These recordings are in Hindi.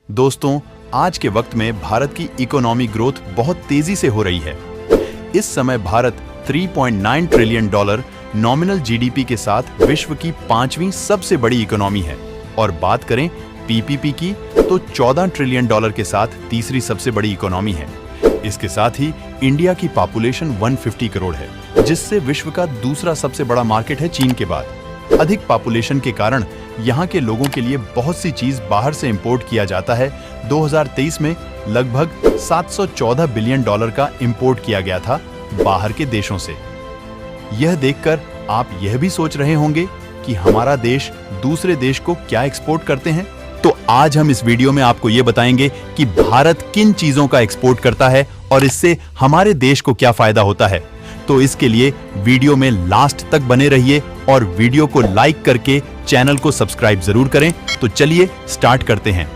दोस्तों, आज के वक्त में भारत की इकोनॉमी ग्रोथ बहुत तेजी से हो रही है। इस समय Bharat 3.9 trillion dollar nominal GDP के साथ विश्व की 5वीं सबसे बड़ी इकोनॉमी है और बात करें पीपीपी की तो 14 ट्रिलियन डॉलर के साथ तीसरी सबसे बड़ी इकोनॉमी है। इसके साथ ही इंडिया की पॉपुलेशन 150 करोड़ है, जिससे विश्व का दूसरा सबसे बड़ा मार्केट है चीन के बाद। अधिक पॉपुलेशन के कारण यहाँ के लोगों के लिए बहुत सी चीज बाहर से इंपोर्ट किया जाता है। 2023 में लगभग 714 बिलियन डॉलर का इंपोर्ट किया गया था बाहर के देशों से। यह देखकर आप यह भी सोच रहे होंगे कि हमारा देश दूसरे देश को क्या एक्सपोर्ट करते हैं। तो आज हम इस वीडियो में आपको यह बताएंगे कि भारत किन चीजों का एक्सपोर्ट करता है और इससे हमारे देश को क्या फायदा होता है। तो इसके लिए वीडियो में लास्ट तक बने रहिए और वीडियो को लाइक करके चैनल को सब्सक्राइब जरूर करें। तो चलिए स्टार्ट करते हैं।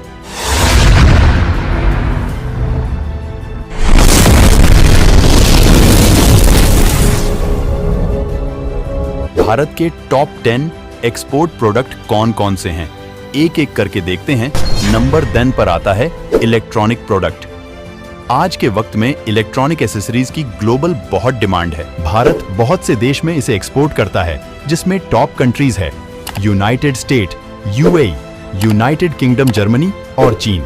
भारत के टॉप 10 एक्सपोर्ट प्रोडक्ट कौन कौन से हैं, एक एक करके देखते हैं। नंबर 10 पर आता है इलेक्ट्रॉनिक प्रोडक्ट। आज के वक्त में इलेक्ट्रॉनिक एसेसरीज की ग्लोबल बहुत डिमांड है। भारत बहुत से देश में इसे एक्सपोर्ट करता है, जिसमें टॉप कंट्रीज है United state, UAE, United kingdom, Germany और चीन।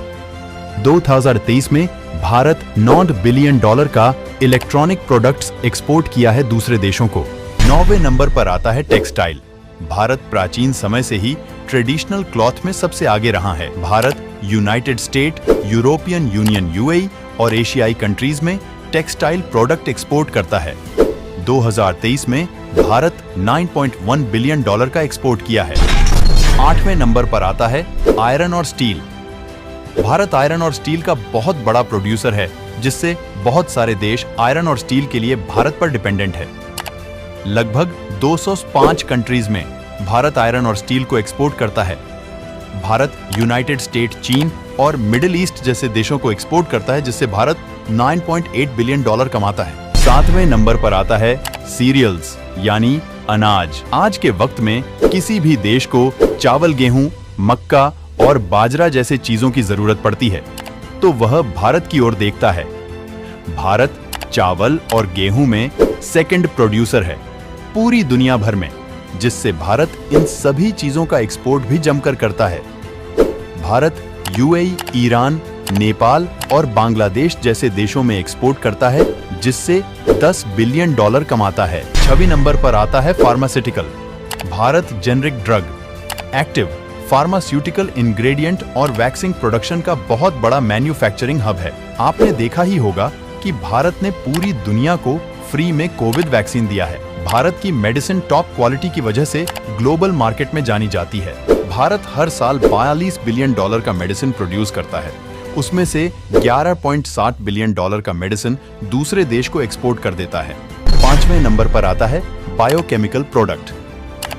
2023 में भारत 9 बिलियन डॉलर का इलेक्ट्रॉनिक प्रोडक्ट्स एक्सपोर्ट किया है दूसरे देशों को। 9वें नंबर पर आता है टेक्सटाइल। भारत प्राचीन समय से ही ट्रेडिशनल क्लॉथ में सबसे आगे रहा है। Bharat United state, European union UAE और एशियाई कंट्रीज में टेक्सटाइल प्रोडक्ट एक्सपोर्ट करता है। 2023 में भारत 9.1 बिलियन डॉलर का एक्सपोर्ट किया है। 8वें नंबर पर आता है आयरन और स्टील। भारत आयरन और स्टील का बहुत बड़ा प्रोड्यूसर है, जिससे बहुत सारे देश आयरन और स्टील के लिए भारत पर डिपेंडेंट है। लगभग 205 कंट्रीज में भारत आयरन और स्टील को एक्सपोर्ट करता है। भारत यूनाइटेड स्टेट, चीन और मिडिल ईस्ट जैसे देशों को एक्सपोर्ट करता है, जिससे भारत 9.8 बिलियन डॉलर कमाता है। 7वें नंबर पर आता है सीरियल्स यानी अनाज। आज के वक्त में किसी भी देश को चावल, गेहूं, मक्का और बाजरा जैसे चीजों की जरूरत पड़ती है तो वह भारत की ओर देखता है। भारत चावल और गेहूं में सेकंड प्रोड्यूसर है पूरी दुनिया भर में, जिससे भारत इन सभी चीजों का एक्सपोर्ट भी जमकर करता है। भारत यूएई, ईरान, नेपाल और बांग्लादेश जैसे देशों में एक्सपोर्ट करता है, जिससे 10 बिलियन डॉलर कमाता है। 6वें नंबर पर आता है pharmaceutical. Bharat generic drug, active, pharmaceutical ingredient और वैक्सीन प्रोडक्शन का बहुत बड़ा मैन्युफैक्चरिंग हब है। आपने देखा ही होगा कि भारत ने पूरी दुनिया को फ्री में कोविड वैक्सीन दिया है। भारत की मेडिसिन टॉप क्वालिटी की वजह से ग्लोबल मार्केट में जानी जाती है। भारत हर साल 42 बिलियन डॉलर का मेडिसिन प्रोड्यूस करता है। उसमें से 11.7 बिलियन डॉलर का मेडिसिन दूसरे देश को एक्सपोर्ट कर देता है। 5वें नंबर पर आता है biochemical product.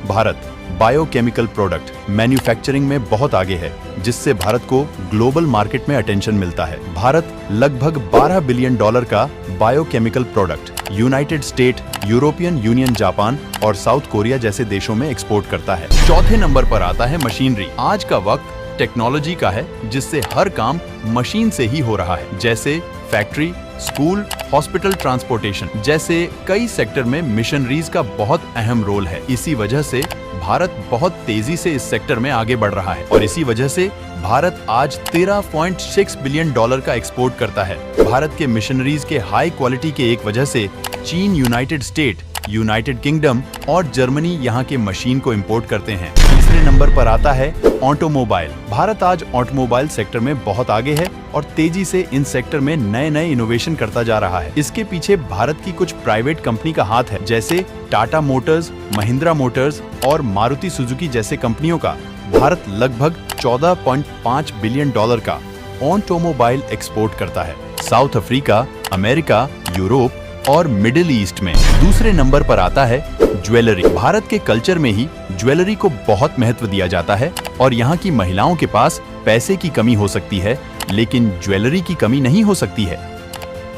Bharat biochemical product manufacturing में बहुत आगे है, जिससे भारत को ग्लोबल मार्केट में अटेंशन मिलता है। भारत लगभग 12 बिलियन डॉलर का biochemical product United state, European union, Japan और साउथ कोरिया जैसे देशों में एक्सपोर्ट करता है। 4थे नंबर पर आता है मशीनरी। आज का वक्त टेक्नोलॉजी का है, जिससे हर काम मशीन से ही हो रहा है, जैसे फैक्ट्री, स्कूल, हॉस्पिटल, ट्रांसपोर्टेशन जैसे कई सेक्टर में मिशनरीज का बहुत अहम रोल है। इसी वजह से भारत बहुत तेजी से इस सेक्टर में आगे बढ़ रहा है और इसी वजह से भारत आज 13.6 बिलियन डॉलर का एक्सपोर्ट करता है। भारत के मिशनरीज के हाई क्वालिटी के एक वजह से चीन, यूनाइटेड स्टेट, यूनाइटेड किंगडम और जर्मनी यहाँ के मशीन को इंपोर्ट करते हैं। तीसरे नंबर पर आता है ऑटोमोबाइल। भारत आज ऑटोमोबाइल सेक्टर में बहुत आगे है और तेजी से इन सेक्टर में नए नए इनोवेशन करता जा रहा है। इसके पीछे भारत की कुछ प्राइवेट कंपनी का हाथ है, जैसे टाटा मोटर्स, महिंद्रा मोटर्स और मारुति सुजुकी जैसे कंपनियों का। भारत लगभग 14.5 बिलियन डॉलर का ऑटोमोबाइल एक्सपोर्ट करता है साउथ अफ्रीका, अमेरिका, यूरोप और मिडिल ईस्ट में। दूसरे नंबर पर आता है ज्वेलरी। भारत के कल्चर में ही ज्वेलरी को बहुत महत्व दिया जाता है और यहाँ की महिलाओं के पास पैसे की कमी हो सकती है, लेकिन ज्वेलरी की कमी नहीं हो सकती है।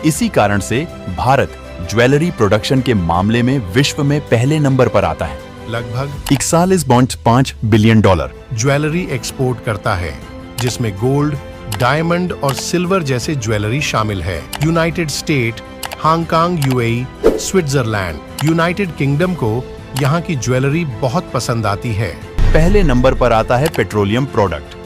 इसी कारण से भारत ज्वेलरी प्रोडक्शन के मामले में विश्व में पहले नंबर पर आता है। लगभग 41.5 बिलियन डॉलर ज्वेलरी एक्सपोर्ट करता है, जिसमें गोल्ड, डायमंड और सिल्वर जैसे ज्वेलरी शामिल है। United state, Hong Kong, UAE, Switzerland, United kingdom को यहाँ की ज्वेलरी बहुत पसंद आती है। पहले नंबर पर आता है पेट्रोलियम प्रोडक्ट।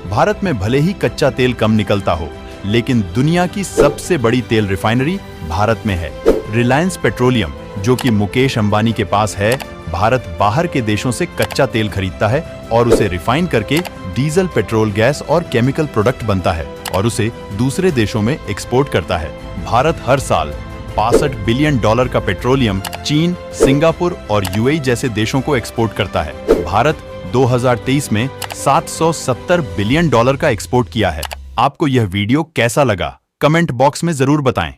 भारत में भले ही कच्चा तेल कम निकलता हो, लेकिन दुनिया की सबसे बड़ी तेल रिफाइनरी भारत में है। रिलायंस पेट्रोलियम, जो कि मुकेश अंबानी के पास है, भारत बाहर के देशों से कच्चा तेल खरीदता है और उसे रिफाइन करके डीजल, पेट्रोल, गैस और केमिकल प्रोडक्ट बनता है और उसे दूसरे देशों में एक्सपोर्ट करता है। भारत हर साल $65 बिलियन का पेट्रोलियम चीन, सिंगापुर और यूएई जैसे देशों को एक्सपोर्ट करता है। भारत 2023 में $770 बिलियन का एक्सपोर्ट किया है। आपको यह वीडियो कैसा लगा? कमेंट बॉक्स में जरूर बताएं।